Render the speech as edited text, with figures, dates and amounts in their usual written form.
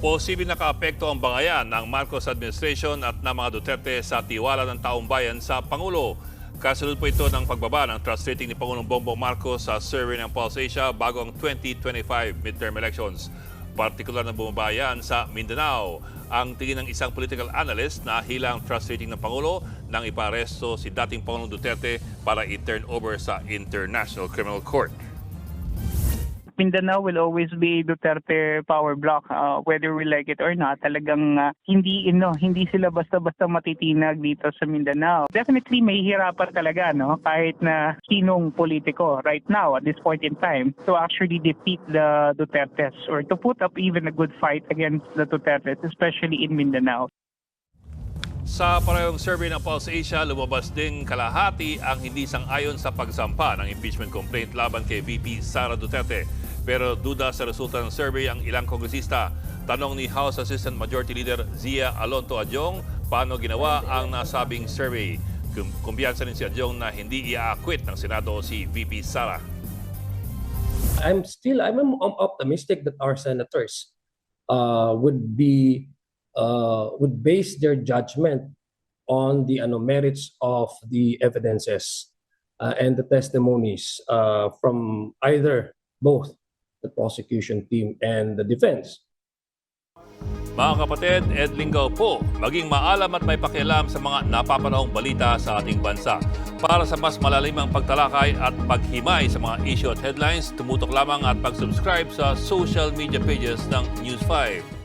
Posibleng nakaapekto ang bangayan ng Marcos administration at ng mga Duterte sa tiwala ng taong bayan sa Pangulo. Kasunod po ito ng pagbaba ng trust rating ni Pangulong Bongbong Marcos sa survey ng Pulse Asia bago ang 2025 midterm elections. Partikular na bumaba yan sa Mindanao. Ang tingin ng isang political analyst na hilang trust rating ng Pangulo nang iparesto si dating Pangulong Duterte para i-turn over sa International Criminal Court. Mindanao will always be Duterte power block, whether we like it or not. Talagang hindi sila basta-basta matitinag dito sa Mindanao. Definitely may hirapan talaga, no, kahit na sinong politiko right now at this point in time to actually defeat the Dutertes or to put up even a good fight against the Dutertes, especially in Mindanao. Sa parehong survey ng Pulse Asia, lumabas ding kalahati ang hindi sang-ayon sa pagsampa ng impeachment complaint laban kay VP Sara Duterte. Pero duda sa resulta ng survey ang ilang kongresista. Tanong ni House Assistant Majority Leader Zia Alonto Adjong paano ginawa ang nasabing survey. Kumbiyansa rin si Adjong na hindi i-acquit ng Senado si VP Sara. I'm optimistic that our senators would base their judgment on the merits of the evidences and the testimonies from both the prosecution team and the defense. Mga kapatid, Ed Lingaw po, maging maalam at may pakialam sa mga napapanahong balita sa ating bansa. Para sa mas malalimang pagtalakay at paghimay sa mga issue at headlines, tumutok lamang at pag-subscribe sa social media pages ng News 5.